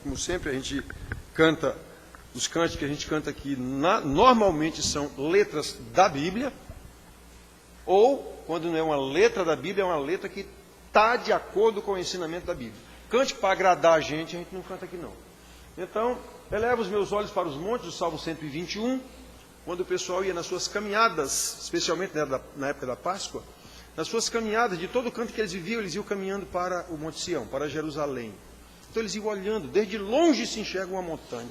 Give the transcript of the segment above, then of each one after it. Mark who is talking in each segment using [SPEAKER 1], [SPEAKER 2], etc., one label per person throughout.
[SPEAKER 1] Como sempre, a gente canta, os cânticos que a gente canta aqui, normalmente são letras da Bíblia, ou, quando não é uma letra da Bíblia, é uma letra que está de acordo com o ensinamento da Bíblia. Cântico para agradar a gente não canta aqui não. Então, eleva os meus olhos para os montes, do Salmo 121, quando o pessoal ia nas suas caminhadas, especialmente na época da Páscoa, nas suas caminhadas, de todo o canto que eles viviam, eles iam caminhando para o Monte Sião, para Jerusalém. Então eles iam olhando, desde longe se enxerga uma montanha.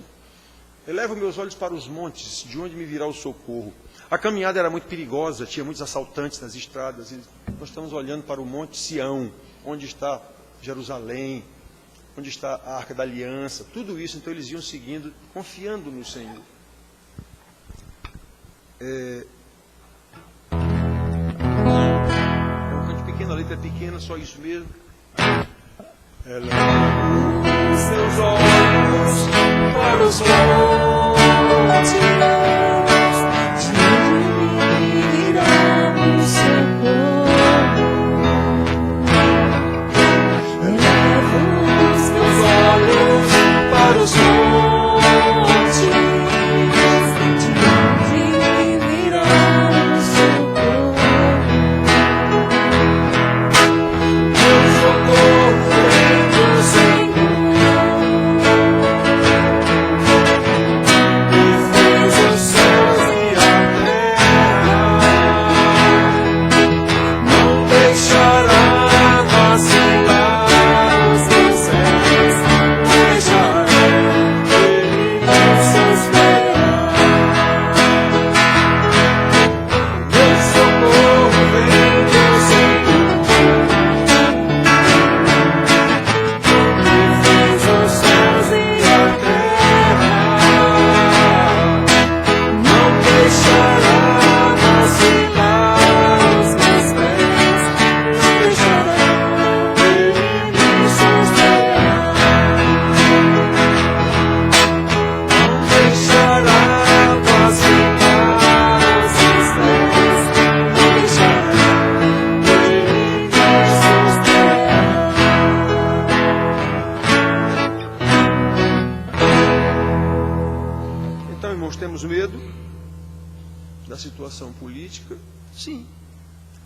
[SPEAKER 1] Elevo meus olhos para os montes, de onde me virá o socorro. A caminhada era muito perigosa, tinha muitos assaltantes nas estradas. Nós estamos olhando para o Monte Sião, onde está Jerusalém, onde está a Arca da Aliança, tudo isso. Então eles iam seguindo, confiando no Senhor. É um canto pequeno, a letra é pequena, só isso mesmo. Eleva seus olhos para os montes, de onde virá o socorro. Eleva os teus olhos para os montes, de onde virá o socorro. O socorro vem do Senhor. Temos medo da situação política? Sim.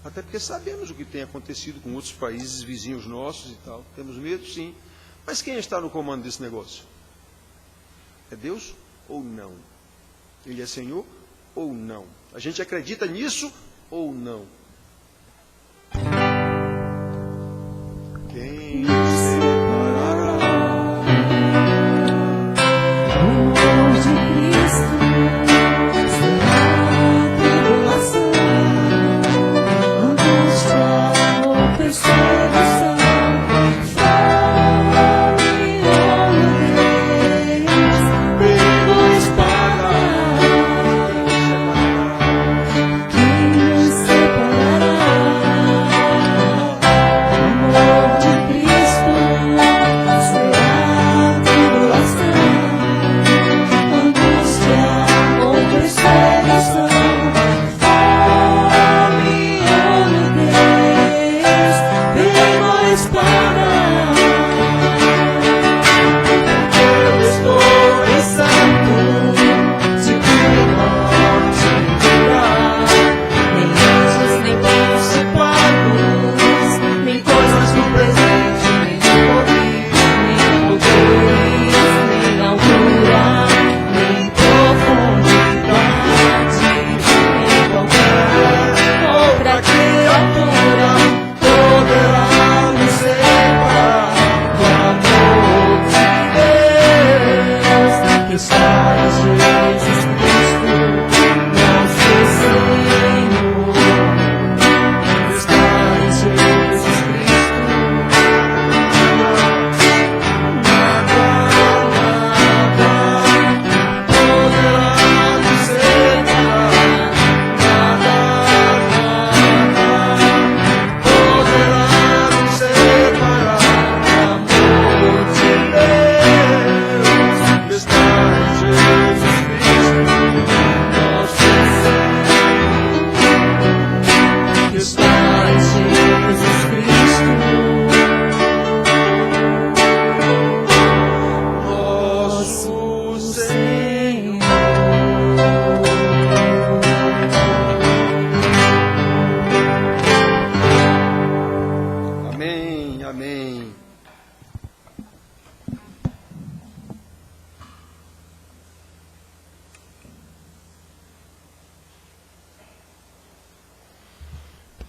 [SPEAKER 1] Até porque sabemos o que tem acontecido com outros países vizinhos nossos e tal. Temos medo? Sim. Mas quem está no comando desse negócio? É Deus ou não? Ele é Senhor ou não? A gente acredita nisso ou não? Quem separará separar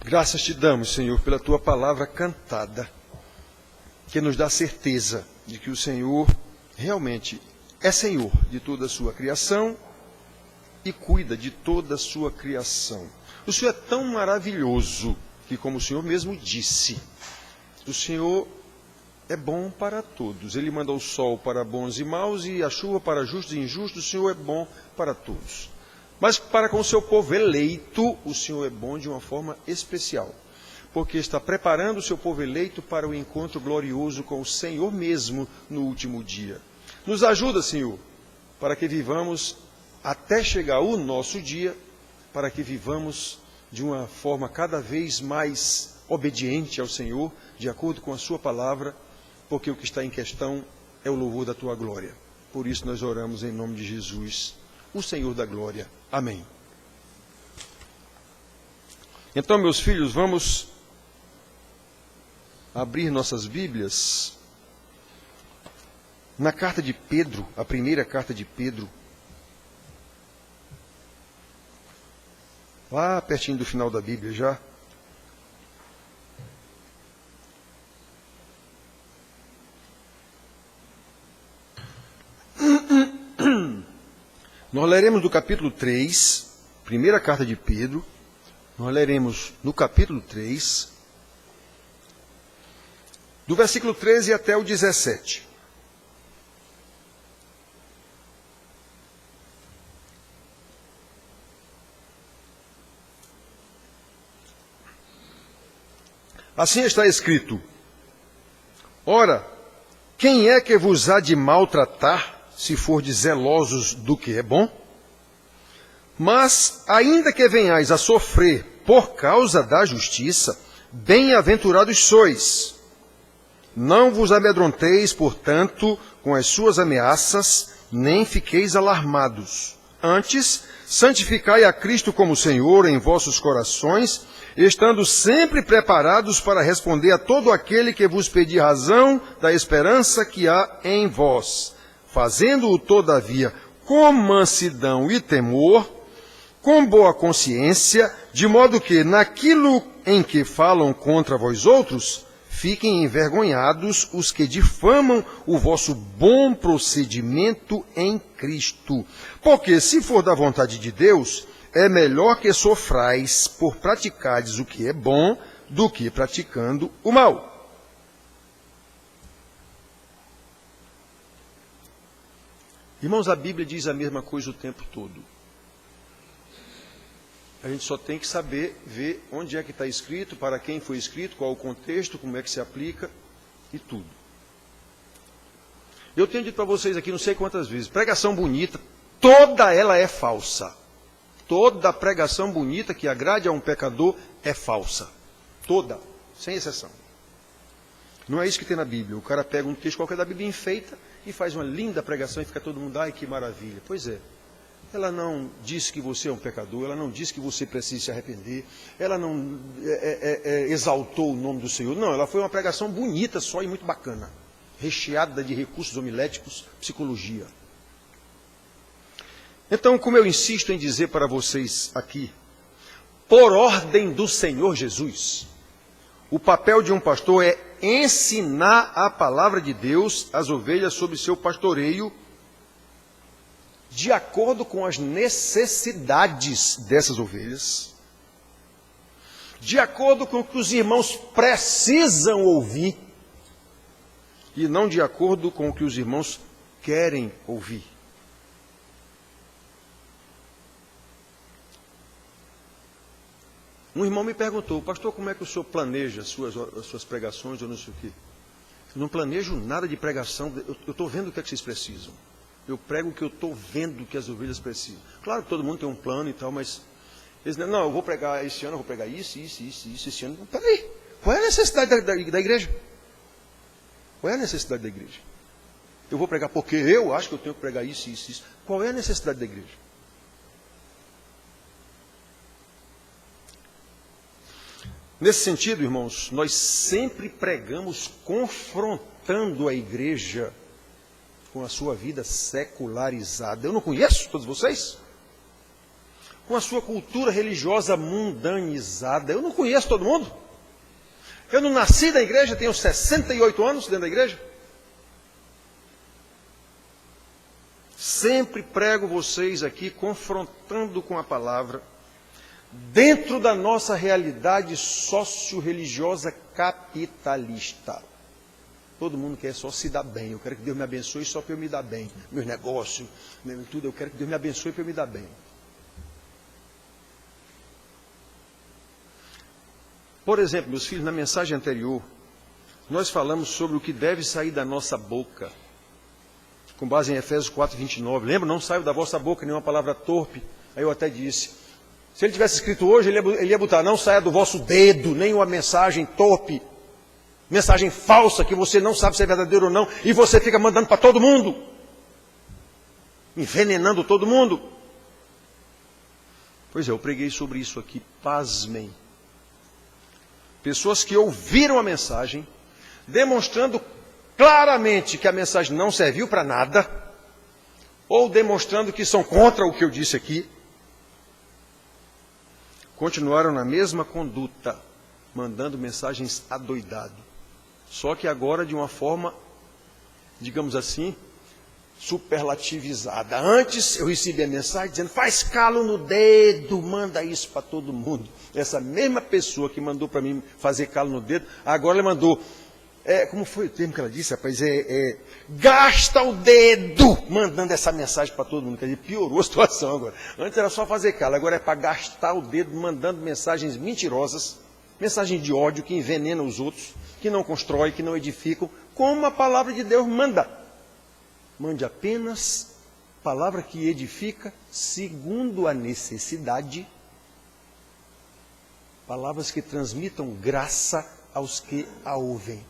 [SPEAKER 1] Graças te damos, Senhor, pela tua palavra cantada, que nos dá certeza de que o Senhor realmente é Senhor de toda a sua criação e cuida de toda a sua criação. O Senhor é tão maravilhoso que, como o Senhor mesmo disse, o Senhor é bom para todos. Ele manda o sol para bons e maus e a chuva para justos e injustos. O Senhor é bom para todos. Mas para com o seu povo eleito, o Senhor é bom de uma forma especial, porque está preparando o seu povo eleito para o encontro glorioso com o Senhor mesmo no último dia. Nos ajuda, Senhor, para que vivamos até chegar o nosso dia, para que vivamos de uma forma cada vez mais obediente ao Senhor, de acordo com a sua palavra, porque o que está em questão é o louvor da tua glória. Por isso nós oramos em nome de Jesus, o Senhor da glória. Amém. Então, meus filhos, vamos abrir nossas Bíblias na carta de Pedro, a primeira carta de Pedro, lá pertinho do final da Bíblia já. Nós leremos do capítulo 3, primeira carta de Pedro, nós leremos no capítulo 3, do versículo 13 até o 17. Assim está escrito: ora, quem é que vos há de maltratar, se fordes zelosos do que é bom? Mas, ainda que venhais a sofrer por causa da justiça, bem-aventurados sois. Não vos amedronteis, portanto, com as suas ameaças, nem fiqueis alarmados. Antes, santificai a Cristo como Senhor em vossos corações, estando sempre preparados para responder a todo aquele que vos pedir razão da esperança que há em vós, fazendo-o, todavia, com mansidão e temor, com boa consciência, de modo que, naquilo em que falam contra vós outros, fiquem envergonhados os que difamam o vosso bom procedimento em Cristo. Porque, se for da vontade de Deus, é melhor que sofrais por praticardes o que é bom, do que praticando o mal. Irmãos, a Bíblia diz a mesma coisa o tempo todo. A gente só tem que saber ver onde é que está escrito, para quem foi escrito, qual o contexto, como é que se aplica e tudo. Eu tenho dito para vocês aqui não sei quantas vezes, pregação bonita, toda ela é falsa. Toda pregação bonita que agrade a um pecador é falsa. Toda, sem exceção. Não é isso que tem na Bíblia. O cara pega um texto qualquer da Bíblia, enfeita e faz uma linda pregação e fica todo mundo, ai que maravilha. Pois é. Ela não diz que você é um pecador, ela não diz que você precisa se arrepender, ela não exaltou o nome do Senhor. Não, ela foi uma pregação bonita só e muito bacana, recheada de recursos homiléticos, psicologia. Então, como eu insisto em dizer para vocês aqui, por ordem do Senhor Jesus, o papel de um pastor é ensinar a palavra de Deus às ovelhas sob seu pastoreio, de acordo com as necessidades dessas ovelhas, de acordo com o que os irmãos precisam ouvir, e não de acordo com o que os irmãos querem ouvir. Um irmão me perguntou, pastor, como é que o senhor planeja as suas pregações ou não sei o quê? Eu não planejo nada de pregação, eu estou vendo o que é que vocês precisam. Eu prego o que eu estou vendo que as ovelhas precisam. Claro que todo mundo tem um plano e tal, mas eles dizem, não, eu vou pregar esse ano, eu vou pregar isso, esse ano. Peraí, qual é a necessidade da igreja? Qual é a necessidade da igreja? Eu vou pregar porque eu acho que eu tenho que pregar isso. Qual é a necessidade da igreja? Nesse sentido, irmãos, nós sempre pregamos confrontando a igreja com a sua vida secularizada. Eu não conheço todos vocês? com a sua cultura religiosa mundanizada. Eu não conheço todo mundo. Eu não nasci da igreja, tenho 68 anos dentro da igreja. Sempre prego vocês aqui, confrontando com a palavra, dentro da nossa realidade socio-religiosa capitalista. Todo mundo quer só se dar bem. Eu quero que Deus me abençoe só para eu me dar bem. Meus negócios, tudo, eu quero que Deus me abençoe para eu me dar bem. Por exemplo, meus filhos, na mensagem anterior, nós falamos sobre o que deve sair da nossa boca, com base em Efésios 4:29. Lembra? Não saiu da vossa boca nenhuma palavra torpe. Aí eu até disse, se ele tivesse escrito hoje, ele ia botar, não saia do vosso dedo nenhuma mensagem torpe, mensagem falsa, que você não sabe se é verdadeiro ou não, e você fica mandando para todo mundo, envenenando todo mundo. Pois é, eu preguei sobre isso aqui, pasmem. Pessoas que ouviram a mensagem, demonstrando claramente que a mensagem não serviu para nada, ou demonstrando que são contra o que eu disse aqui, continuaram na mesma conduta, mandando mensagens adoidado. Só que agora de uma forma, digamos assim, superlativizada. Antes eu recebi a mensagem dizendo, faz calo no dedo, manda isso para todo mundo. Essa mesma pessoa que mandou para mim fazer calo no dedo, agora ela mandou, como foi o termo que ela disse, rapaz? Gasta o dedo, mandando essa mensagem para todo mundo. Quer dizer, piorou a situação agora. Antes era só fazer calo, agora é para gastar o dedo, mandando mensagens mentirosas, mensagens de ódio que envenenam os outros, que não constroem, que não edificam, como a palavra de Deus manda. Mande apenas palavra que edifica segundo a necessidade, palavras que transmitam graça aos que a ouvem.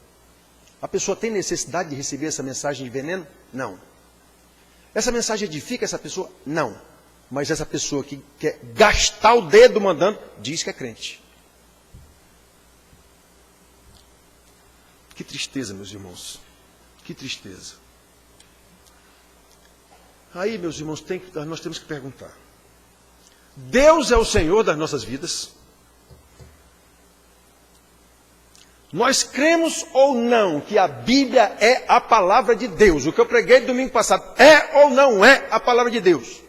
[SPEAKER 1] A pessoa tem necessidade de receber essa mensagem de veneno? Não. Essa mensagem edifica essa pessoa? Não. Mas essa pessoa que quer gastar o dedo mandando, diz que é crente. Que tristeza, meus irmãos. Que tristeza. Aí, meus irmãos, nós temos que perguntar. Deus é o Senhor das nossas vidas? Nós cremos ou não que a Bíblia é a palavra de Deus? O que eu preguei domingo passado é ou não é a palavra de Deus?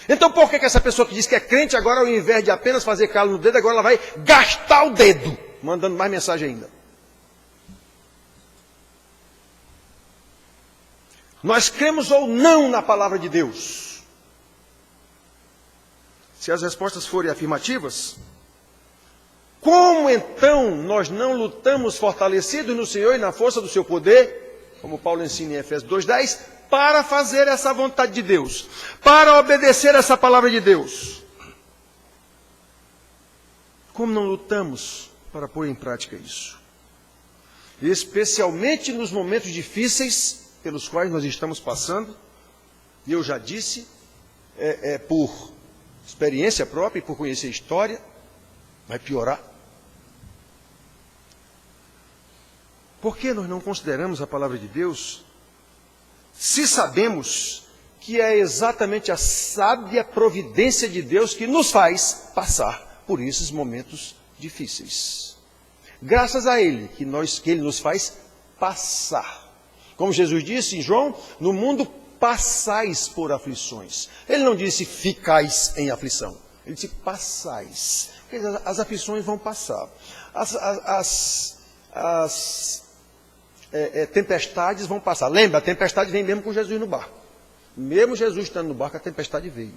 [SPEAKER 1] Então por que essa pessoa que diz que é crente, agora ao invés de apenas fazer calo no dedo, agora ela vai gastar o dedo, mandando mais mensagem ainda? Nós cremos ou não na palavra de Deus? Se as respostas forem afirmativas, como então nós não lutamos fortalecidos no Senhor e na força do seu poder, como Paulo ensina em Efésios 2:10, para fazer essa vontade de Deus, para obedecer essa palavra de Deus? Como não lutamos para pôr em prática isso? Especialmente nos momentos difíceis pelos quais nós estamos passando, e eu já disse, por experiência própria e por conhecer a história, vai piorar. Por que nós não consideramos a palavra de Deus, se sabemos que é exatamente a sábia providência de Deus que nos faz passar por esses momentos difíceis? Graças a Ele, que Ele nos faz passar. Como Jesus disse em João, no mundo passais por aflições. Ele não disse ficais em aflição. Ele disse passais. Porque as aflições vão passar. As tempestades vão passar. Lembra, a tempestade vem mesmo com Jesus no barco. Mesmo Jesus estando no barco, a tempestade veio.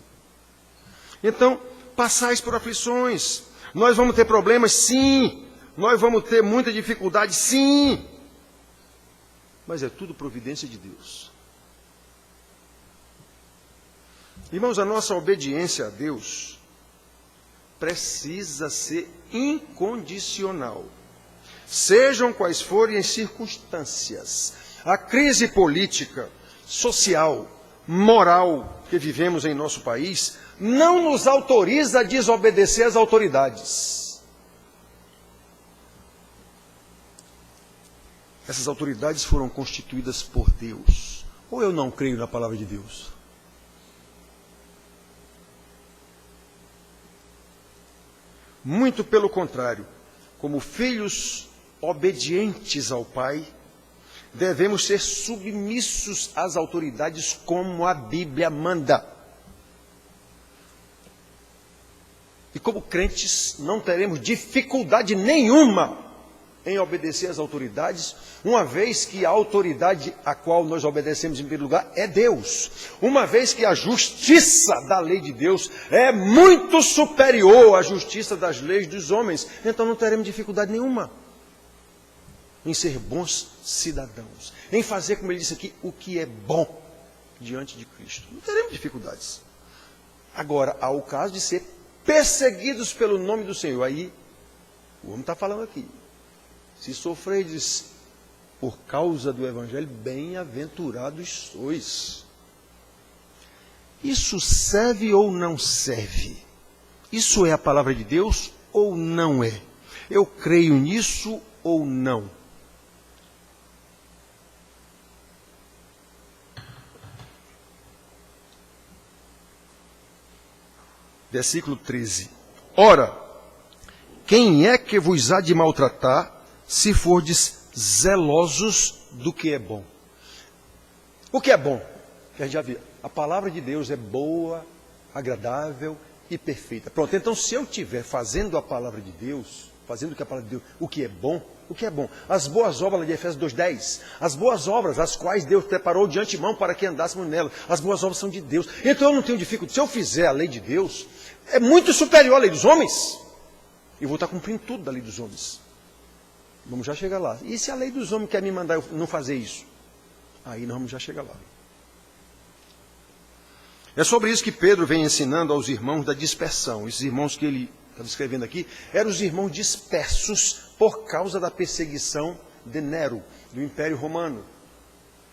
[SPEAKER 1] Então, passais por aflições. Nós vamos ter problemas? Sim. Nós vamos ter muita dificuldade? Sim. Mas é tudo providência de Deus. Irmãos, a nossa obediência a Deus precisa ser incondicional. Sejam quais forem as circunstâncias, a crise política, social, moral que vivemos em nosso país, não nos autoriza a desobedecer às autoridades. Essas autoridades foram constituídas por Deus. Ou eu não creio na palavra de Deus? Muito pelo contrário, como filhos obedientes ao Pai, devemos ser submissos às autoridades como a Bíblia manda. E como crentes, não teremos dificuldade nenhuma em obedecer às autoridades, uma vez que a autoridade a qual nós obedecemos em primeiro lugar é Deus. Uma vez que a justiça da lei de Deus é muito superior à justiça das leis dos homens. Então não teremos dificuldade nenhuma em ser bons cidadãos, em fazer, como ele disse aqui, o que é bom diante de Cristo. Não teremos dificuldades. Agora, há o caso de ser perseguidos pelo nome do Senhor. Aí, o homem está falando aqui. Se sofredes por causa do Evangelho, bem-aventurados sois. Isso serve ou não serve? Isso é a palavra de Deus ou não é? Eu creio nisso ou não? Versículo 13. Ora, quem é que vos há de maltratar, se fordes zelosos do que é bom? O que é bom? Que a gente já viu. A palavra de Deus é boa, agradável e perfeita. Pronto, então se eu estiver fazendo a palavra de Deus, fazendo o que a palavra de Deus, o que é bom? O que é bom? As boas obras de Efésios 2:10. As boas obras, as quais Deus preparou de antemão para que andássemos nelas. As boas obras são de Deus. Então eu não tenho dificuldade. Se eu fizer a lei de Deus, é muito superior à lei dos homens. Eu vou estar cumprindo tudo da lei dos homens. Vamos já chegar lá. E se a lei dos homens quer me mandar eu não fazer isso? Aí nós vamos já chegar lá. É sobre isso que Pedro vem ensinando aos irmãos da dispersão. Esses irmãos que ele estava escrevendo aqui, eram os irmãos dispersos por causa da perseguição de Nero, do Império Romano.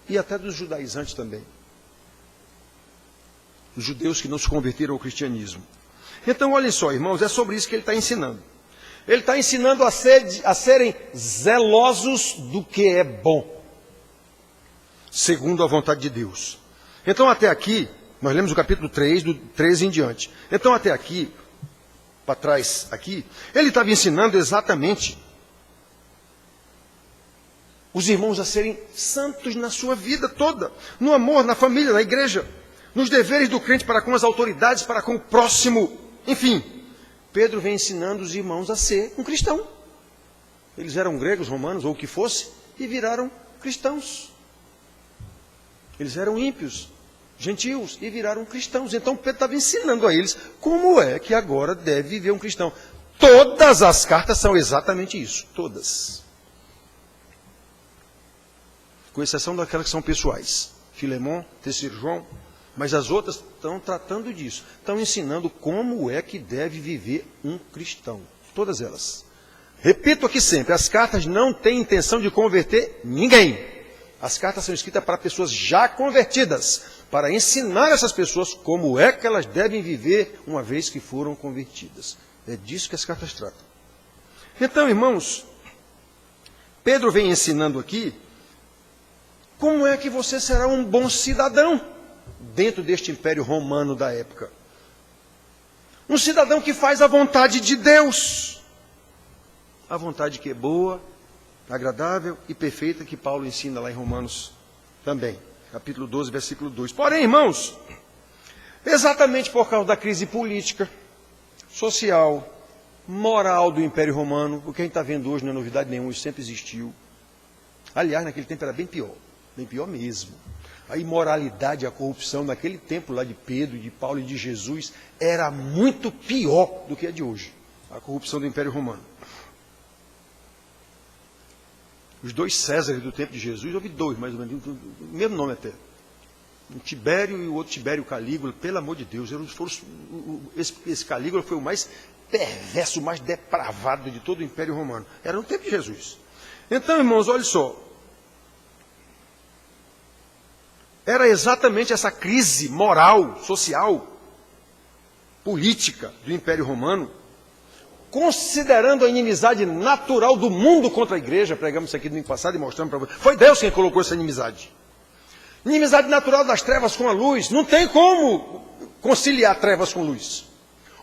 [SPEAKER 1] E até dos judaizantes também. Os judeus que não se converteram ao cristianismo. Então, olhem só, irmãos, é sobre isso que ele está ensinando. Ele está ensinando a serem zelosos do que é bom, segundo a vontade de Deus. Então, até aqui, nós lemos o capítulo 3, do 13 em diante. Então, até aqui, para trás, aqui, ele estava ensinando exatamente os irmãos a serem santos na sua vida toda, no amor, na família, na igreja, nos deveres do crente para com as autoridades, para com o próximo, enfim. Pedro vem ensinando os irmãos a ser um cristão. Eles eram gregos, romanos, ou o que fosse, e viraram cristãos. Eles eram ímpios, gentios, e viraram cristãos. Então Pedro estava ensinando a eles como é que agora deve viver um cristão. Todas as cartas são exatamente isso, todas. Com exceção daquelas que são pessoais. Filemão, 3 João. Mas as outras estão tratando disso. Estão ensinando como é que deve viver um cristão. Todas elas. Repito aqui sempre, as cartas não têm intenção de converter ninguém. As cartas são escritas para pessoas já convertidas, para ensinar essas pessoas como é que elas devem viver uma vez que foram convertidas. É disso que as cartas tratam. Então, irmãos, Pedro vem ensinando aqui como é que você será um bom cidadão dentro deste império romano da época. Um cidadão que faz a vontade de Deus. A vontade que é boa, agradável e perfeita, que Paulo ensina lá em Romanos também. Capítulo 12, versículo 2. Porém, irmãos, exatamente por causa da crise política, social, moral do Império Romano, o que a gente está vendo hoje não é novidade nenhuma, isso sempre existiu. Aliás, naquele tempo era bem pior mesmo. A imoralidade, a corrupção naquele tempo lá de Pedro, de Paulo e de Jesus era muito pior do que a de hoje. A corrupção do Império Romano. Os 2 Césares do tempo de Jesus, houve 2, mais ou menos, o mesmo nome até. Um Tibério e o outro Tibério Calígula, pelo amor de Deus, esse Calígula foi o mais perverso, o mais depravado de todo o Império Romano. Era no tempo de Jesus. Então, irmãos, olha só. Era exatamente essa crise moral, social, política do Império Romano, considerando a inimizade natural do mundo contra a igreja, pregamos isso aqui no ano passado e mostramos para vocês. Foi Deus quem colocou essa inimizade. Inimizade natural das trevas com a luz. Não tem como conciliar trevas com luz.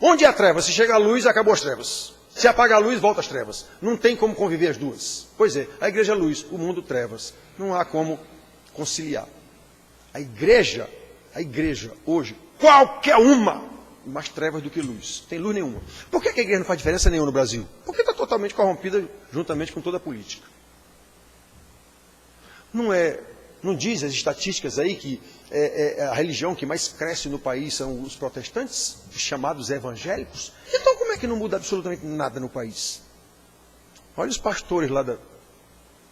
[SPEAKER 1] Onde há trevas? Se chega a luz, acabou as trevas. Se apaga a luz, volta às trevas. Não tem como conviver as duas. Pois é, a igreja é luz, o mundo trevas. Não há como conciliar. A igreja hoje, qualquer uma, mais trevas do que luz. Tem luz nenhuma. Por que a igreja não faz diferença nenhuma no Brasil? Porque está totalmente corrompida juntamente com toda a política. Não diz as estatísticas aí que a religião que mais cresce no país são os protestantes, os chamados evangélicos? Então como é que não muda absolutamente nada no país? Olha os pastores lá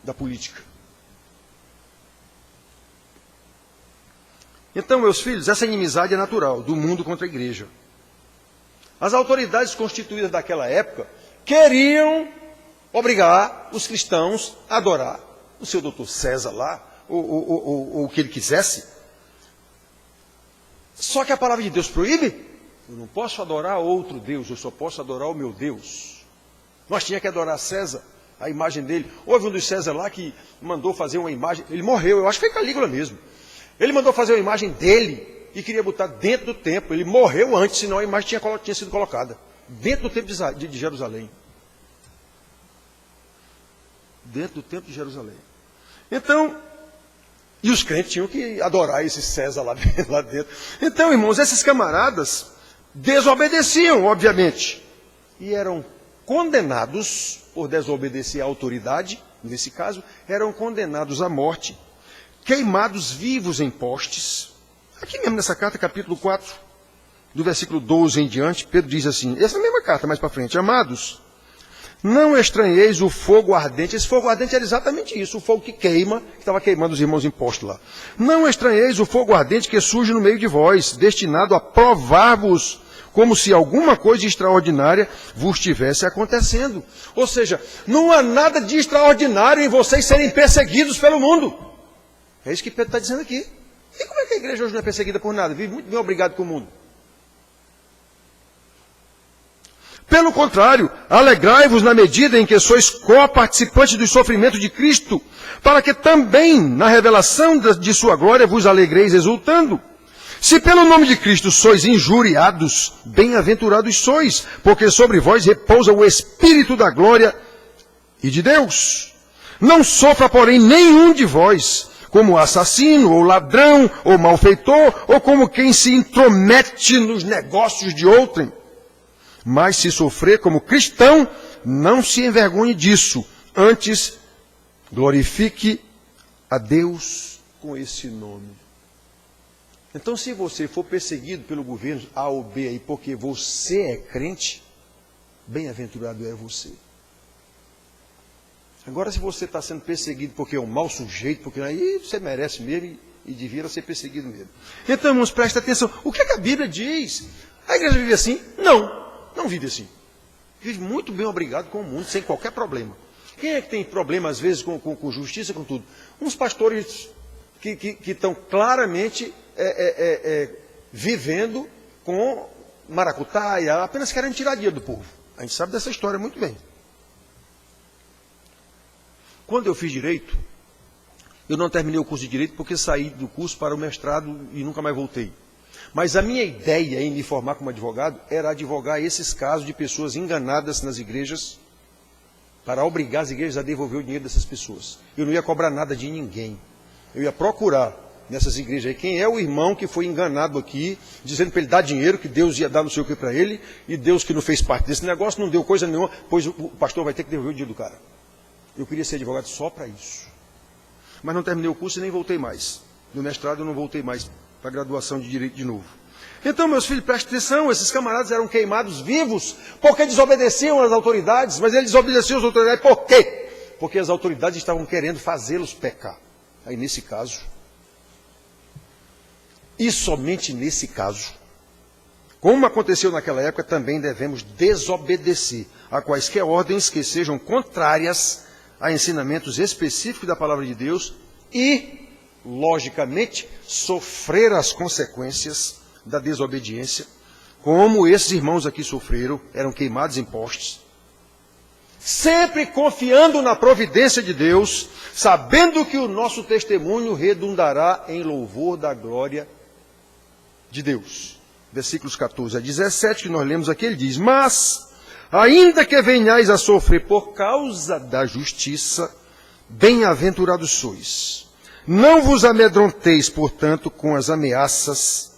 [SPEAKER 1] da política. Então, meus filhos, essa inimizade é natural, do mundo contra a igreja. As autoridades constituídas daquela época queriam obrigar os cristãos a adorar o seu doutor César lá, ou o que ele quisesse. Só que a palavra de Deus proíbe. Eu não posso adorar outro Deus, eu só posso adorar o meu Deus. Nós tínhamos que adorar César, a imagem dele. Houve um dos César lá que mandou fazer uma imagem, ele morreu, eu acho que foi Calígula mesmo. Ele mandou fazer uma imagem dele e queria botar dentro do templo. Ele morreu antes, senão a imagem tinha sido colocada dentro do templo de Jerusalém. Dentro do templo de Jerusalém. Então, e os crentes tinham que adorar esse César lá dentro. Então, irmãos, esses camaradas desobedeciam, obviamente, e eram condenados por desobedecer à autoridade, nesse caso, eram condenados à morte, queimados vivos em postes. Aqui mesmo nessa carta, capítulo 4, do versículo 12 em diante, Pedro diz assim, essa mesma carta mais para frente: amados, não estranheis o fogo ardente. Esse fogo ardente era exatamente isso, o fogo que queima, que estava queimando os irmãos em poste lá. Não estranheis o fogo ardente que surge no meio de vós, destinado a provar-vos, como se alguma coisa extraordinária vos estivesse acontecendo. Ou seja, não há nada de extraordinário em vocês serem perseguidos pelo mundo. É isso que Pedro está dizendo aqui. E como é que a igreja hoje não é perseguida por nada? Vive muito bem obrigado com o mundo. Pelo contrário, alegrai-vos na medida em que sois co-participantes dos sofrimentos de Cristo, para que também na revelação de sua glória vos alegreis exultando. Se pelo nome de Cristo sois injuriados, bem-aventurados sois, porque sobre vós repousa o Espírito da glória e de Deus. Não sofra, porém, nenhum de vós como assassino, ou ladrão, ou malfeitor, ou como quem se intromete nos negócios de outrem. Mas se sofrer como cristão, não se envergonhe disso. Antes, glorifique a Deus com esse nome. Então, se você for perseguido pelo governo A ou B aí, porque você é crente, bem-aventurado é você. Agora, se você está sendo perseguido porque é um mau sujeito, porque aí você merece mesmo e devia ser perseguido mesmo. Então, irmãos, presta atenção. O que a Bíblia diz? A igreja vive assim? Não vive assim. Vive muito bem obrigado com o mundo, sem qualquer problema. Quem é que tem problema, às vezes, com justiça, com tudo? Uns pastores que estão claramente vivendo com maracutaia, apenas querem tirar dinheiro do povo. A gente sabe dessa história muito bem. Quando eu fiz direito, eu não terminei o curso de direito porque saí do curso para o mestrado e nunca mais voltei. Mas a minha ideia em me formar como advogado era advogar esses casos de pessoas enganadas nas igrejas para obrigar as igrejas a devolver o dinheiro dessas pessoas. Eu não ia cobrar nada de ninguém. Eu ia procurar nessas igrejas aí quem é o irmão que foi enganado aqui, dizendo para ele dar dinheiro, que Deus ia dar não sei o que para ele, e Deus que não fez parte desse negócio, não deu coisa nenhuma, pois o pastor vai ter que devolver o dinheiro do cara. Eu queria ser advogado só para isso. Mas não terminei o curso e nem voltei mais. No mestrado eu não voltei mais para a graduação de direito de novo. Então, meus filhos, prestem atenção, esses camaradas eram queimados vivos porque desobedeciam às autoridades, mas eles desobedeciam às autoridades por quê? Porque as autoridades estavam querendo fazê-los pecar. Aí, nesse caso, e somente nesse caso, como aconteceu naquela época, também devemos desobedecer a quaisquer ordens que sejam contrárias a ensinamentos específicos da palavra de Deus e, logicamente, sofrer as consequências da desobediência, como esses irmãos aqui sofreram, eram queimados em postes, sempre confiando na providência de Deus, sabendo que o nosso testemunho redundará em louvor da glória de Deus. Versículos 14 a 17, que nós lemos aqui, ele diz: mas ainda que venhais a sofrer por causa da justiça, bem-aventurados sois. Não vos amedronteis, portanto, com as ameaças,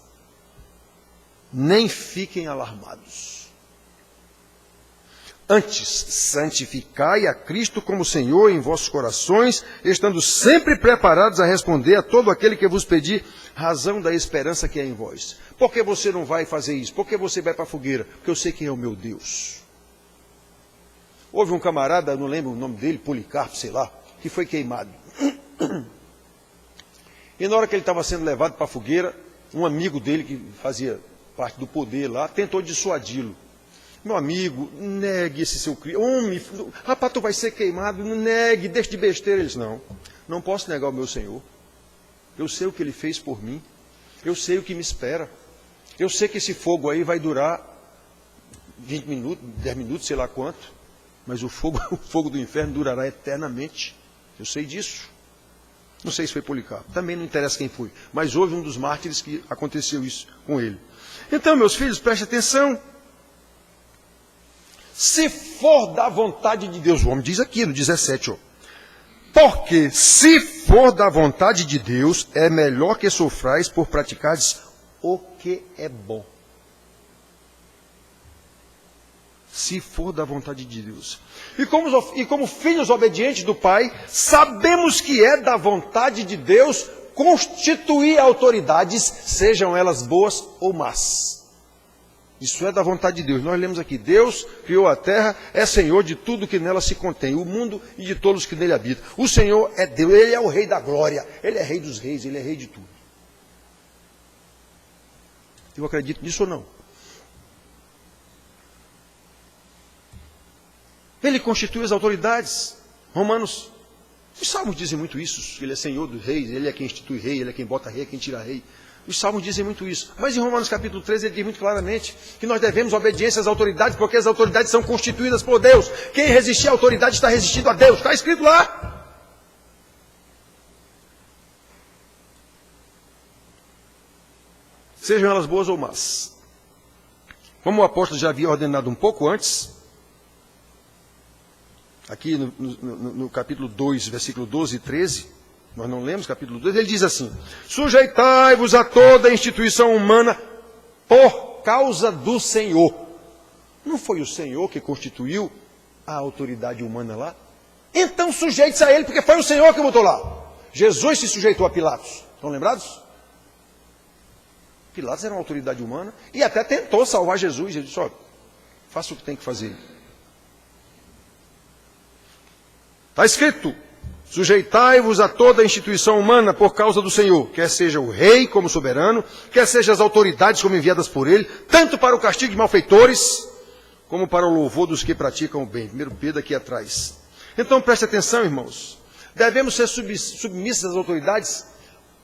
[SPEAKER 1] nem fiquem alarmados. Antes, santificai a Cristo como Senhor em vossos corações, estando sempre preparados a responder a todo aquele que vos pedir razão da esperança que é em vós. Por que você não vai fazer isso? Por que você vai para a fogueira? Porque eu sei quem é o meu Deus. Houve um camarada, não lembro o nome dele, Policarpo, sei lá, que foi queimado. E na hora que ele estava sendo levado para a fogueira, um amigo dele, que fazia parte do poder lá, tentou dissuadi-lo. Meu amigo, negue esse seu crime. Homem, rapaz, tu vai ser queimado, negue, deixe de besteira. Eles, não posso negar o meu Senhor. Eu sei o que ele fez por mim. Eu sei o que me espera. Eu sei que esse fogo aí vai durar 20 minutos, 10 minutos, sei lá quanto. Mas o fogo do inferno durará eternamente. Eu sei disso. Não sei se foi Policarpo. Também não interessa quem foi. Mas houve um dos mártires que aconteceu isso com ele. Então, meus filhos, prestem atenção. Se for da vontade de Deus, o homem diz aqui no 17, porque se for da vontade de Deus, é melhor que sofrais por praticares o que é bom. Se for da vontade de Deus. E como filhos obedientes do Pai, sabemos que é da vontade de Deus constituir autoridades, sejam elas boas ou más. Isso é da vontade de Deus. Nós lemos aqui, Deus criou a terra, é Senhor de tudo que nela se contém, o mundo e de todos que nele habitam. O Senhor é Deus, Ele é o Rei da glória, Ele é Rei dos reis, Ele é Rei de tudo. Eu acredito nisso ou não? Ele constitui as autoridades. Romanos, os salmos dizem muito isso, Ele é Senhor dos reis, Ele é quem institui rei, Ele é quem bota rei, é quem tira rei. Os salmos dizem muito isso. Mas em Romanos capítulo 13 ele diz muito claramente que nós devemos obediência às autoridades, porque as autoridades são constituídas por Deus. Quem resistir à autoridade está resistindo a Deus. Está escrito lá. Sejam elas boas ou más. Como o apóstolo já havia ordenado um pouco antes, aqui no capítulo 2, versículo 12 e 13, nós não lemos capítulo 2, ele diz assim, sujeitai-vos a toda a instituição humana por causa do Senhor. Não foi o Senhor que constituiu a autoridade humana lá? Então sujeite-se a Ele, porque foi o Senhor que botou lá. Jesus se sujeitou a Pilatos. Estão lembrados? Pilatos era uma autoridade humana e até tentou salvar Jesus. Ele disse, olha, faça o que tem que fazer. Está escrito, sujeitai-vos a toda a instituição humana por causa do Senhor, quer seja o rei como soberano, quer seja as autoridades como enviadas por ele, tanto para o castigo de malfeitores, como para o louvor dos que praticam o bem. 1 Pedro aqui atrás. Então preste atenção, irmãos. Devemos ser submissos às autoridades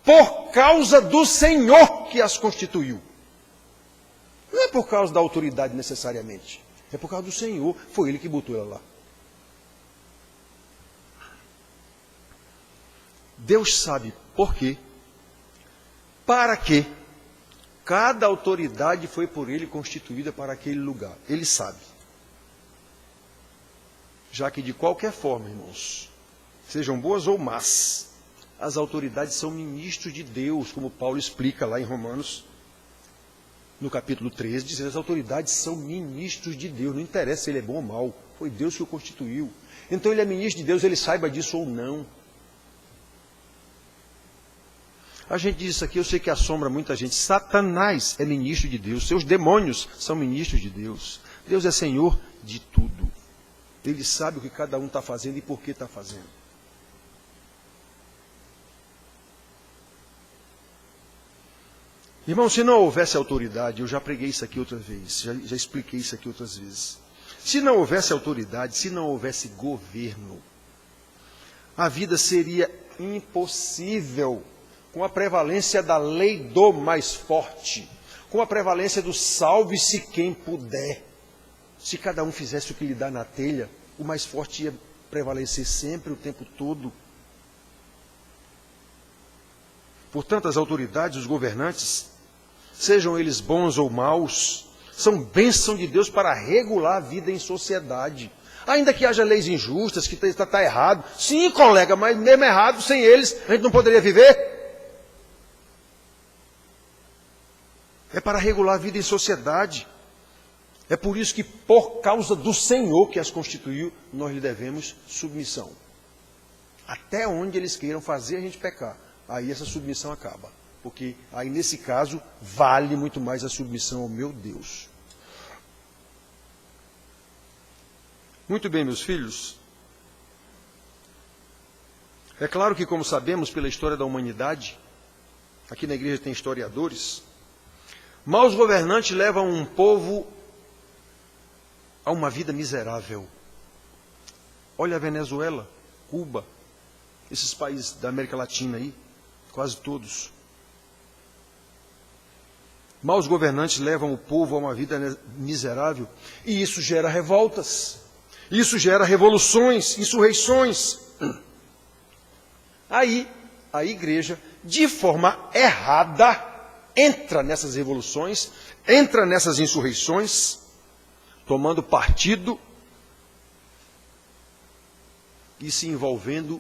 [SPEAKER 1] por causa do Senhor que as constituiu. Não é por causa da autoridade necessariamente. É por causa do Senhor. Foi Ele que botou ela lá. Deus sabe por quê, para quê. Cada autoridade foi por Ele constituída para aquele lugar. Ele sabe. Já que de qualquer forma, irmãos, sejam boas ou más, as autoridades são ministros de Deus, como Paulo explica lá em Romanos, no capítulo 13, dizendo que as autoridades são ministros de Deus. Não interessa se ele é bom ou mau, foi Deus que o constituiu. Então ele é ministro de Deus, ele saiba disso ou não. A gente diz isso aqui, eu sei que assombra muita gente. Satanás é ministro de Deus, seus demônios são ministros de Deus. Deus é Senhor de tudo. Ele sabe o que cada um está fazendo e por que está fazendo. Irmão, se não houvesse autoridade, eu já preguei isso aqui outra vez, já expliquei isso aqui outras vezes. Se não houvesse autoridade, se não houvesse governo, a vida seria impossível. Com a prevalência da lei do mais forte, com a prevalência do salve-se quem puder. Se cada um fizesse o que lhe dá na telha, o mais forte ia prevalecer sempre, o tempo todo. Portanto, as autoridades, os governantes, sejam eles bons ou maus, são bênção de Deus para regular a vida em sociedade. Ainda que haja leis injustas, que está errado. Sim, colega, mas mesmo errado, sem eles, a gente não poderia viver. É para regular a vida em sociedade. É por isso que, por causa do Senhor que as constituiu, nós lhe devemos submissão. Até onde eles queiram fazer a gente pecar, aí essa submissão acaba. Porque aí, nesse caso, vale muito mais a submissão ao meu Deus. Muito bem, meus filhos. É claro que, como sabemos pela história da humanidade, aqui na igreja tem historiadores, maus governantes levam um povo a uma vida miserável. Olha a Venezuela, Cuba, esses países da América Latina aí, quase todos. Maus governantes levam o povo a uma vida miserável e isso gera revoltas, isso gera revoluções, insurreições. Aí a igreja, de forma errada, entra nessas revoluções, entra nessas insurreições, tomando partido e se envolvendo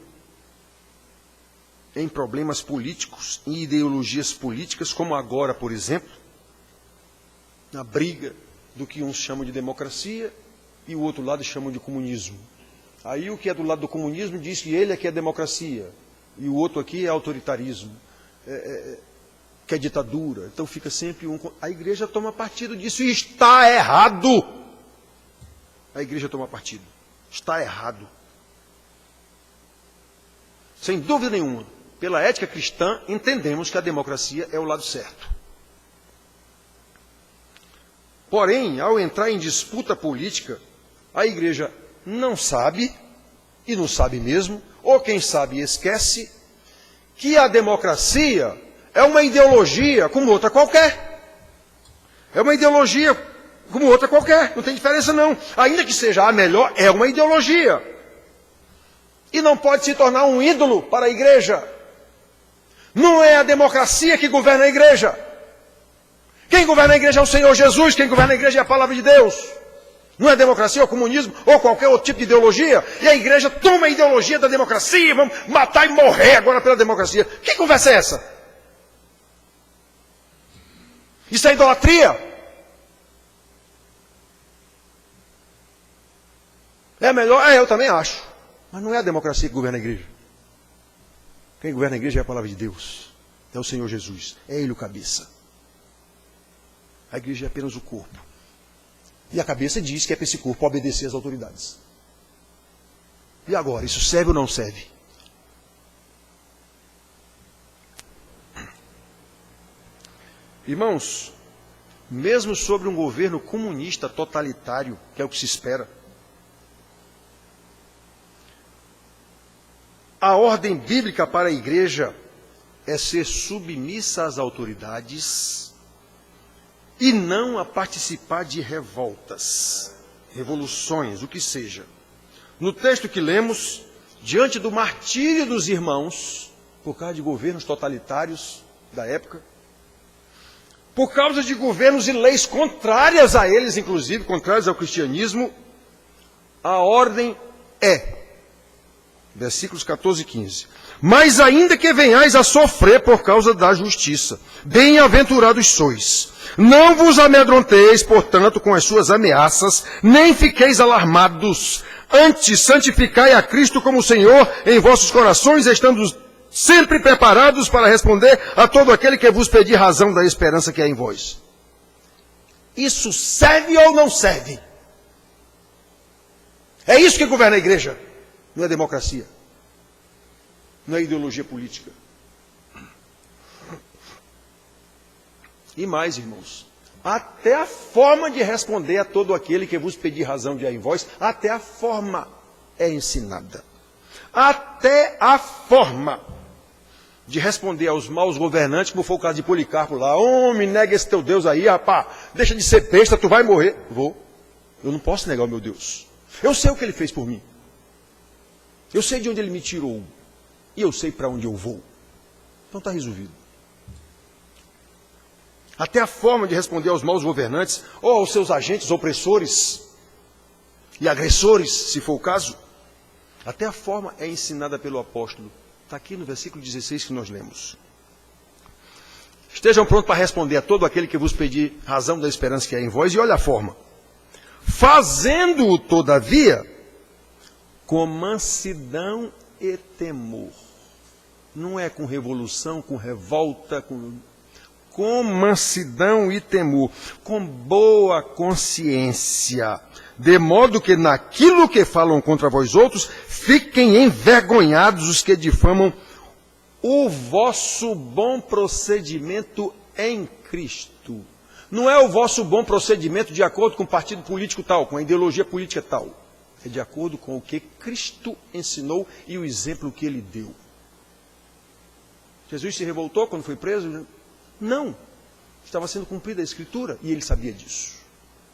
[SPEAKER 1] em problemas políticos, em ideologias políticas, como agora, por exemplo, na briga do que uns chamam de democracia e o outro lado chamam de comunismo. Aí o que é do lado do comunismo diz que ele é que é democracia e o outro aqui é autoritarismo, que é ditadura. Então fica sempre um... A igreja toma partido disso e está errado. A igreja toma partido. Está errado. Sem dúvida nenhuma, pela ética cristã, entendemos que a democracia é o lado certo. Porém, ao entrar em disputa política, a igreja não sabe, e não sabe mesmo, ou quem sabe esquece, que a democracia é uma ideologia como outra qualquer. É uma ideologia como outra qualquer, não tem diferença não. Ainda que seja a melhor, é uma ideologia. E não pode se tornar um ídolo para a igreja. Não é a democracia que governa a igreja. Quem governa a igreja é o Senhor Jesus, quem governa a igreja é a palavra de Deus. Não é democracia ou comunismo ou qualquer outro tipo de ideologia. E a igreja toma a ideologia da democracia, vamos matar e morrer agora pela democracia. Que conversa é essa? Isso é idolatria. É melhor? Eu também acho. Mas não é a democracia que governa a igreja. Quem governa a igreja é a palavra de Deus. É o Senhor Jesus. É Ele o cabeça. A igreja é apenas o corpo. E a cabeça diz que é para esse corpo obedecer às autoridades. E agora, isso serve ou não serve? Irmãos, mesmo sobre um governo comunista totalitário, que é o que se espera, a ordem bíblica para a igreja é ser submissa às autoridades e não a participar de revoltas, revoluções, o que seja. No texto que lemos, diante do martírio dos irmãos, por causa de governos totalitários da época, por causa de governos e leis contrárias a eles, inclusive, contrárias ao cristianismo, a ordem é, versículos 14 e 15. Mas ainda que venhais a sofrer por causa da justiça, bem-aventurados sois. Não vos amedronteis, portanto, com as suas ameaças, nem fiqueis alarmados. Antes, santificai a Cristo como Senhor em vossos corações, estando sempre preparados para responder a todo aquele que vos pedir razão da esperança que é em vós. Isso serve ou não serve? É isso que governa a igreja. Não é democracia. Não é ideologia política. E mais, irmãos, até a forma de responder a todo aquele que vos pedir razão de em vós, até a forma é ensinada. Até a forma de responder aos maus governantes, como foi o caso de Policarpo lá. Homem, nega esse teu Deus aí, rapaz, deixa de ser besta, tu vai morrer. Vou. Eu não posso negar o meu Deus. Eu sei o que ele fez por mim. Eu sei de onde ele me tirou. E eu sei para onde eu vou. Então está resolvido. Até a forma de responder aos maus governantes ou aos seus agentes opressores e agressores, se for o caso. Até a forma é ensinada pelo apóstolo. Está aqui no versículo 16 que nós lemos. Estejam prontos para responder a todo aquele que vos pedir razão da esperança que há em vós. E olha a forma. Fazendo-o, todavia, com mansidão e temor. Não é com revolução, com revolta, com mansidão e temor, com boa consciência, de modo que naquilo que falam contra vós outros, fiquem envergonhados os que difamam o vosso bom procedimento em Cristo. Não é o vosso bom procedimento de acordo com o partido político tal, com a ideologia política tal. É de acordo com o que Cristo ensinou e o exemplo que ele deu. Jesus se revoltou quando foi preso? Não. Estava sendo cumprida a Escritura e ele sabia disso.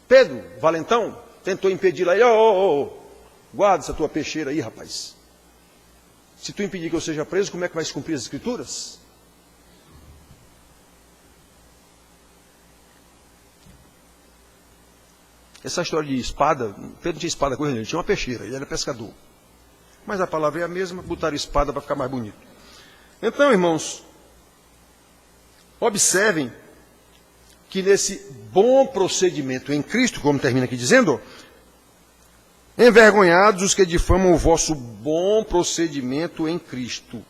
[SPEAKER 1] Pedro, valentão, tentou impedir lá. Guarda essa tua peixeira aí, rapaz. Se tu impedir que eu seja preso, como é que vai se cumprir as Escrituras? Essa história de espada, Pedro não tinha espada com ele tinha uma peixeira, ele era pescador. Mas a palavra é a mesma, botaram espada para ficar mais bonito. Então, irmãos, observem que nesse bom procedimento em Cristo, como termina aqui dizendo, envergonhados os que difamam o vosso bom procedimento em Cristo.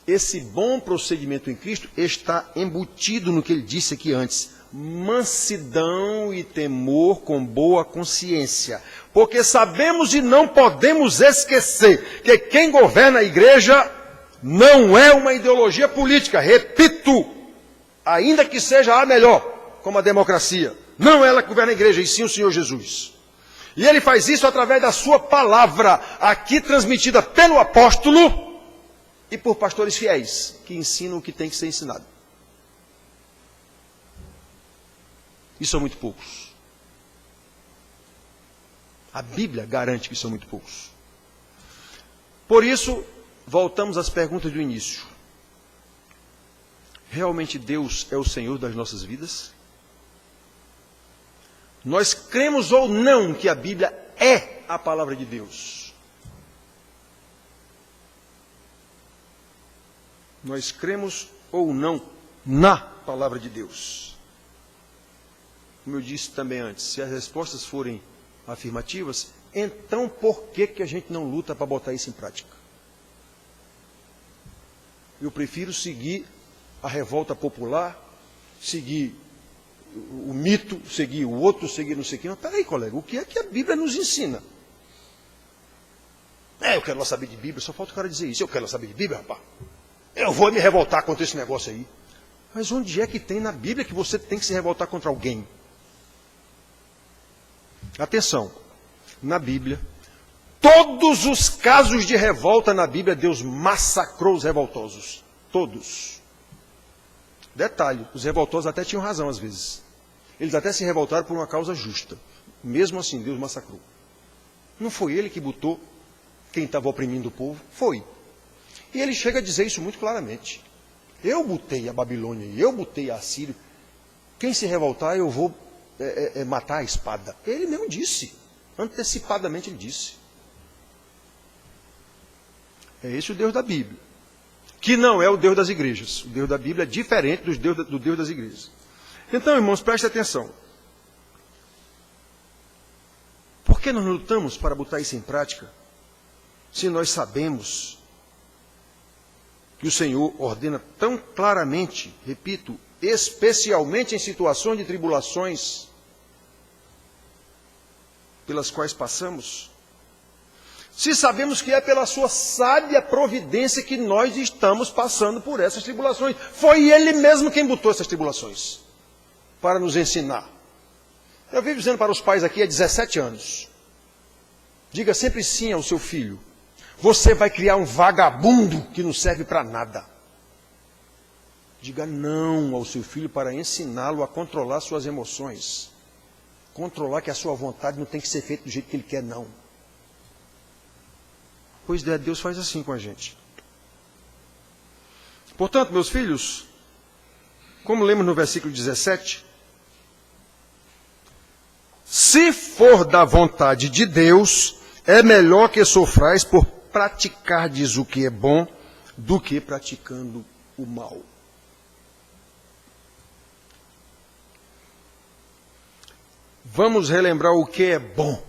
[SPEAKER 1] Esse bom procedimento em Cristo está embutido no que ele disse aqui antes. Mansidão e temor com boa consciência. Porque sabemos e não podemos esquecer que quem governa a igreja não é uma ideologia política. Repito, ainda que seja a melhor, como a democracia. Não ela que governa a igreja, e sim o Senhor Jesus. E ele faz isso através da sua palavra, aqui transmitida pelo apóstolo e por pastores fiéis, que ensinam o que tem que ser ensinado. E são muito poucos. A Bíblia garante que são muito poucos. Por isso, voltamos às perguntas do início. Realmente Deus é o Senhor das nossas vidas? Nós cremos ou não que a Bíblia é a palavra de Deus? Nós cremos ou não na palavra de Deus? Como eu disse também antes, se as respostas forem afirmativas, então por que a gente não luta para botar isso em prática? Eu prefiro seguir a revolta popular, seguir o mito, seguir o outro, seguir não sei o que. Mas peraí, colega, o que é que a Bíblia nos ensina? Eu quero lá saber de Bíblia, só falta o cara dizer isso. Eu quero lá saber de Bíblia, rapaz. Eu vou me revoltar contra esse negócio aí. Mas onde é que tem na Bíblia que você tem que se revoltar contra alguém? Atenção, na Bíblia, todos os casos de revolta na Bíblia, Deus massacrou os revoltosos. Todos. Detalhe, os revoltosos até tinham razão às vezes. Eles até se revoltaram por uma causa justa. Mesmo assim, Deus massacrou. Não foi ele que botou quem estava oprimindo o povo? Foi. E ele chega a dizer isso muito claramente. Eu botei a Babilônia, eu botei a Assíria. Quem se revoltar, eu vou matar a espada. Ele mesmo disse. Antecipadamente ele disse. É esse o Deus da Bíblia. Que não é o Deus das igrejas. O Deus da Bíblia é diferente do Deus das igrejas. Então, irmãos, prestem atenção. Por que nós lutamos para botar isso em prática? Se nós sabemos que o Senhor ordena tão claramente, repito, especialmente em situações de tribulações pelas quais passamos, se sabemos que é pela sua sábia providência que nós estamos passando por essas tribulações. Foi Ele mesmo quem botou essas tribulações para nos ensinar. Eu vivo dizendo para os pais aqui há 17 anos, diga sempre sim ao seu filho. Você vai criar um vagabundo que não serve para nada. Diga não ao seu filho para ensiná-lo a controlar suas emoções. Controlar que a sua vontade não tem que ser feita do jeito que ele quer, não. Pois é, Deus faz assim com a gente. Portanto, meus filhos, como lemos no versículo 17, se for da vontade de Deus, é melhor que sofrais por praticardes o que é bom do que praticando o mal. Vamos relembrar o que é bom,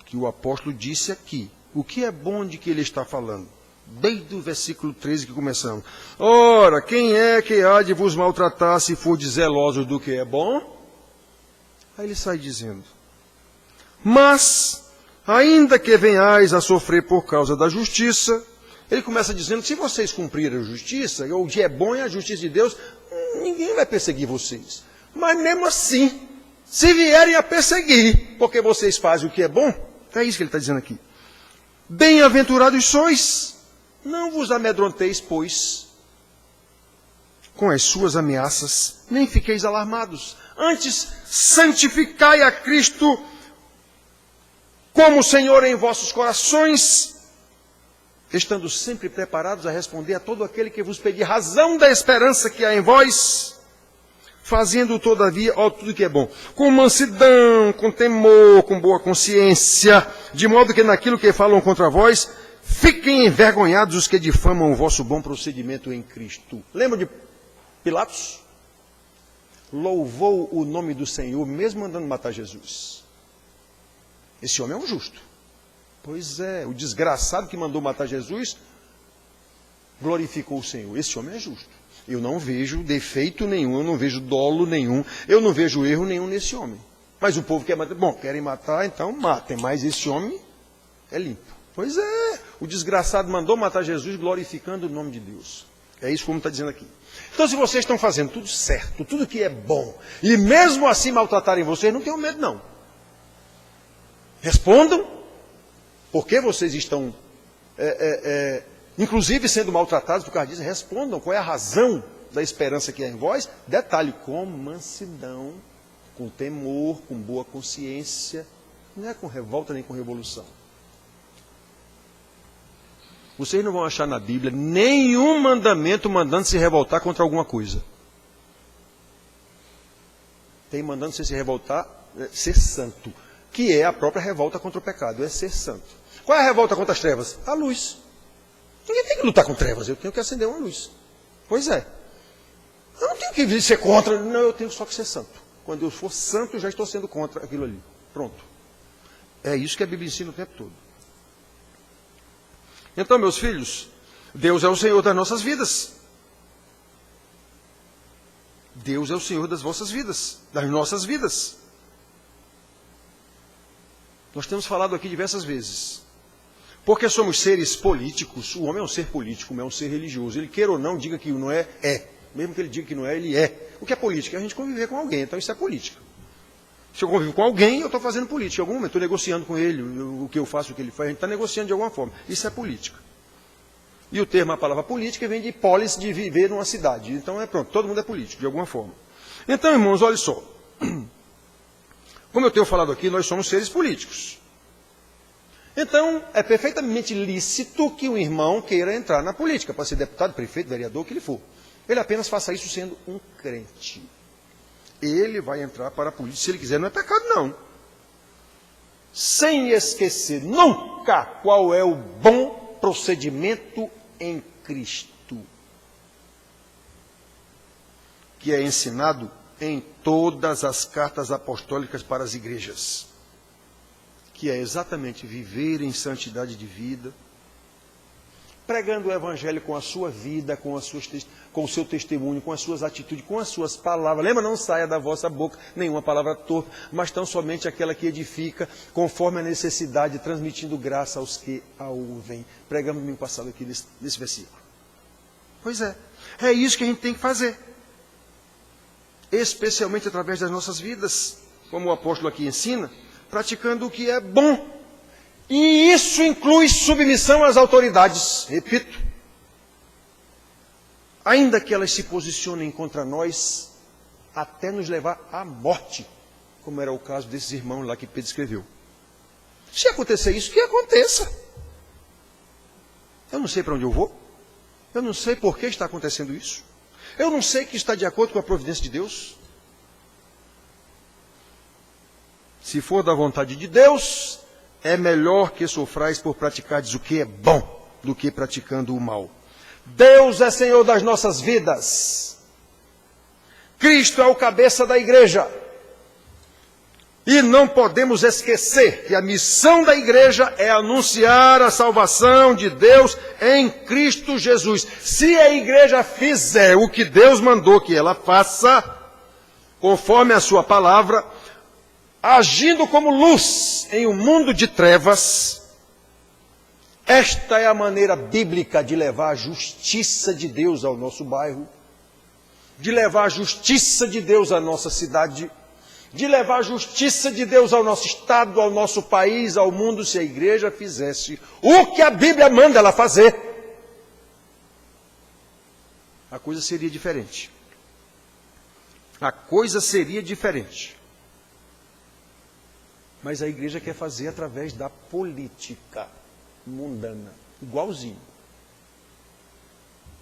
[SPEAKER 1] que o apóstolo disse aqui. O que é bom de que ele está falando? Desde o versículo 13 que começamos. Ora, quem é que há de vos maltratar se for zelosos do que é bom? Aí ele sai dizendo, mas, ainda que venhais a sofrer por causa da justiça, ele começa dizendo que se vocês cumprirem a justiça, o que é bom é a justiça de Deus, ninguém vai perseguir vocês. Mas mesmo assim, se vierem a perseguir, porque vocês fazem o que é bom, é isso que ele está dizendo aqui. Bem-aventurados sois, não vos amedronteis, pois, com as suas ameaças, nem fiqueis alarmados. Antes, santificai a Cristo como Senhor em vossos corações, estando sempre preparados a responder a todo aquele que vos pedir razão da esperança que há em vós, fazendo todavia tudo que é bom, com mansidão, com temor, com boa consciência, de modo que naquilo que falam contra vós, fiquem envergonhados os que difamam o vosso bom procedimento em Cristo. Lembra de Pilatos? Louvou o nome do Senhor, mesmo mandando matar Jesus. Esse homem é um justo. Pois é, o desgraçado que mandou matar Jesus glorificou o Senhor. Esse homem é justo. Eu não vejo defeito nenhum, eu não vejo dolo nenhum, eu não vejo erro nenhum nesse homem. Mas o povo quer matar. Bom, querem matar, então matem. Mas esse homem é limpo. Pois é, o desgraçado mandou matar Jesus glorificando o nome de Deus. É isso como está dizendo aqui. Então, se vocês estão fazendo tudo certo, tudo que é bom, e mesmo assim maltratarem vocês, não tenham medo não. Respondam, por que vocês estão, inclusive sendo maltratados por causa disso, respondam qual é a razão da esperança que há em vós. Detalhe, com mansidão, com temor, com boa consciência, não é com revolta nem com revolução. Vocês não vão achar na Bíblia nenhum mandamento mandando se revoltar contra alguma coisa. Tem mandando você se revoltar, ser santo, que é a própria revolta contra o pecado, é ser santo. Qual é a revolta contra as trevas? A luz. Ninguém tem que lutar com trevas, eu tenho que acender uma luz. Pois é. Eu não tenho que ser contra, não, eu tenho só que ser santo. Quando eu for santo, eu já estou sendo contra aquilo ali. Pronto. É isso que a Bíblia ensina o tempo todo. Então, meus filhos, Deus é o Senhor das nossas vidas. Deus é o Senhor das vossas vidas, das nossas vidas. Nós temos falado aqui diversas vezes. Porque somos seres políticos, o homem é um ser político, é um ser religioso. Ele queira ou não, diga que não é, é. Mesmo que ele diga que não é, ele é. O que é política? É a gente conviver com alguém, então isso é política. Se eu convivo com alguém, eu estou fazendo política. Em algum momento, estou negociando com ele, o que eu faço, o que ele faz, a gente está negociando de alguma forma. Isso é política. E o termo, a palavra política, vem de polis, de viver numa cidade. Então é pronto, todo mundo é político, de alguma forma. Então, irmãos, olha só. Como eu tenho falado aqui, nós somos seres políticos. Então, é perfeitamente lícito que um irmão queira entrar na política, para ser deputado, prefeito, vereador, o que ele for. Ele apenas faça isso sendo um crente. Ele vai entrar para a política, se ele quiser, não é pecado não. Sem esquecer nunca qual é o bom procedimento em Cristo, que é ensinado em todas as cartas apostólicas para as igrejas, que é exatamente viver em santidade de vida, pregando o Evangelho com a sua vida, com o seu testemunho, com as suas atitudes, com as suas palavras. Lembra, não saia da vossa boca nenhuma palavra torpe, mas tão somente aquela que edifica, conforme a necessidade, transmitindo graça aos que a ouvem. Pregamos no domingo passado aqui nesse versículo. Pois é isso que a gente tem que fazer. Especialmente através das nossas vidas, como o apóstolo aqui ensina, praticando o que é bom. E isso inclui submissão às autoridades, repito. Ainda que elas se posicionem contra nós, até nos levar à morte, como era o caso desses irmãos lá que Pedro escreveu. Se acontecer isso, que aconteça. Eu não sei para onde eu vou, eu não sei por que está acontecendo isso. Eu não sei que está de acordo com a providência de Deus. Se for da vontade de Deus, é melhor que sofrais por praticardes o que é bom, do que praticando o mal. Deus é Senhor das nossas vidas. Cristo é o cabeça da igreja. E não podemos esquecer que a missão da igreja é anunciar a salvação de Deus em Cristo Jesus. Se a igreja fizer o que Deus mandou que ela faça, conforme a sua palavra, agindo como luz em um mundo de trevas, esta é a maneira bíblica de levar a justiça de Deus ao nosso bairro, de levar a justiça de Deus à nossa cidade, de levar a justiça de Deus ao nosso estado, ao nosso país, ao mundo, se a igreja fizesse o que a Bíblia manda ela fazer. A coisa seria diferente. A coisa seria diferente. Mas a igreja quer fazer através da política mundana, igualzinho.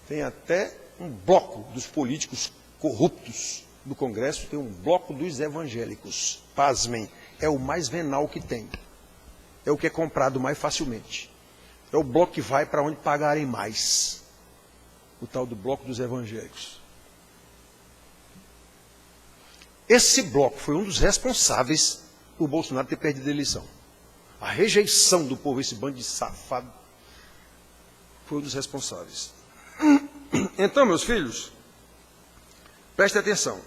[SPEAKER 1] Tem até um bloco dos políticos corruptos do Congresso, tem um bloco dos evangélicos. Pasmem, é o mais venal que tem. É o que é comprado mais facilmente. É o bloco que vai para onde pagarem mais. O tal do bloco dos evangélicos. Esse bloco foi um dos responsáveis por Bolsonaro ter perdido a eleição. A rejeição do povo, esse bando de safado, foi um dos responsáveis. Então, meus filhos, prestem atenção.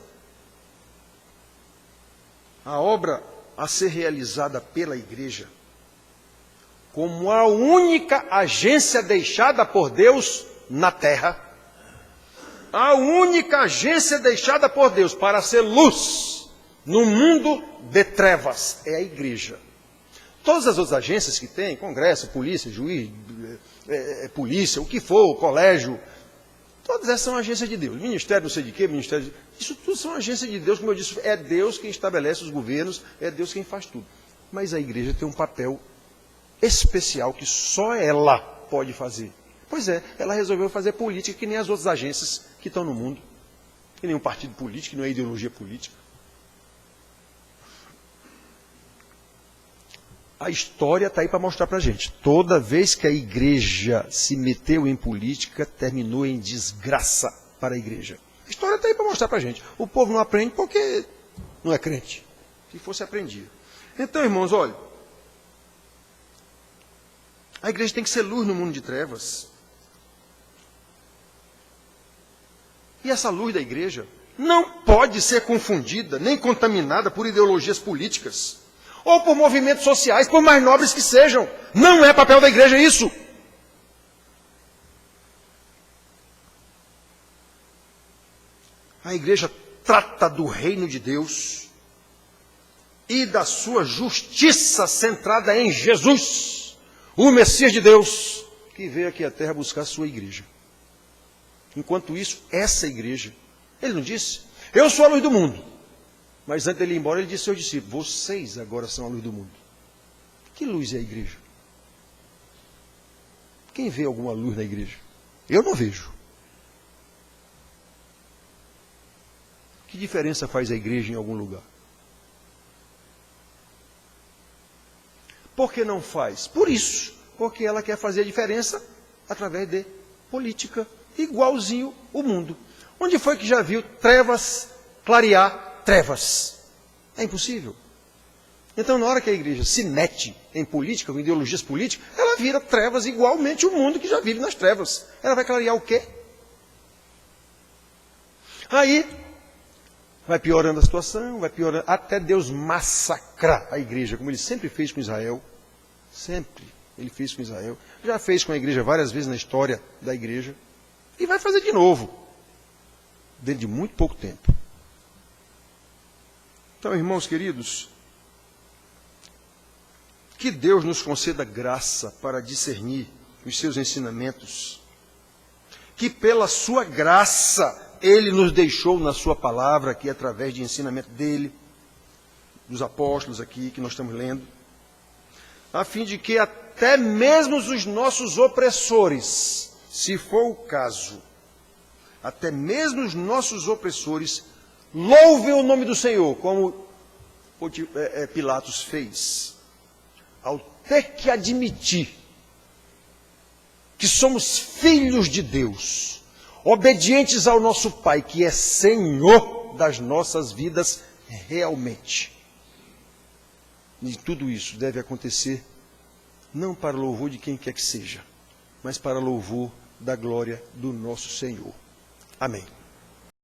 [SPEAKER 1] A obra a ser realizada pela igreja, como a única agência deixada por Deus na terra, a única agência deixada por Deus para ser luz no mundo de trevas, é a igreja. Todas as outras agências que tem, Congresso, polícia, juiz, polícia, o que for, colégio, todas essas são agências de Deus. Ministério não sei de quê, ministério de... Isso tudo são agências de Deus, como eu disse, é Deus quem estabelece os governos, é Deus quem faz tudo. Mas a igreja tem um papel especial que só ela pode fazer. Pois é, ela resolveu fazer política que nem as outras agências que estão no mundo. Que nem um partido político, que não é ideologia política. A história está aí para mostrar para a gente. Toda vez que a igreja se meteu em política, terminou em desgraça para a igreja. A história está aí para mostrar para a gente. O povo não aprende porque não é crente. Se fosse, aprendia. Então, irmãos, olha. A igreja tem que ser luz no mundo de trevas. E essa luz da igreja não pode ser confundida, nem contaminada por ideologias políticas. Ou por movimentos sociais, por mais nobres que sejam. Não é papel da igreja isso. A igreja trata do reino de Deus e da sua justiça centrada em Jesus, o Messias de Deus, que veio aqui à terra buscar a sua igreja. Enquanto isso, essa igreja, ele não disse, eu sou a luz do mundo. Mas antes dele ir embora, ele disse aos seus discípulos, vocês agora são a luz do mundo. Que luz é a igreja? Quem vê alguma luz na igreja? Eu não vejo. Que diferença faz a igreja em algum lugar? Por que não faz? Por isso. Porque ela quer fazer a diferença através de política, igualzinho o mundo. Onde foi que já viu trevas clarear trevas? É impossível. Então, na hora que a igreja se mete em política, com ideologias políticas, ela vira trevas igualmente o mundo que já vive nas trevas. Ela vai clarear o quê? Aí, vai piorando a situação, vai piorando, até Deus massacrar a igreja, como ele sempre fez com Israel. Sempre ele fez com Israel. Já fez com a igreja várias vezes na história da igreja. E vai fazer de novo, dentro de muito pouco tempo. Então, irmãos queridos, que Deus nos conceda graça para discernir os seus ensinamentos, que pela sua graça Ele nos deixou na sua palavra, aqui através de ensinamento dele, dos apóstolos aqui, que nós estamos lendo, a fim de que até mesmo os nossos opressores, se for o caso, até mesmo os nossos opressores, louvem o nome do Senhor, como Pilatos fez. Ao ter que admitir que somos filhos de Deus, obedientes ao nosso Pai, que é Senhor das nossas vidas realmente. E tudo isso deve acontecer não para louvor de quem quer que seja, mas para louvor da glória do nosso Senhor. Amém.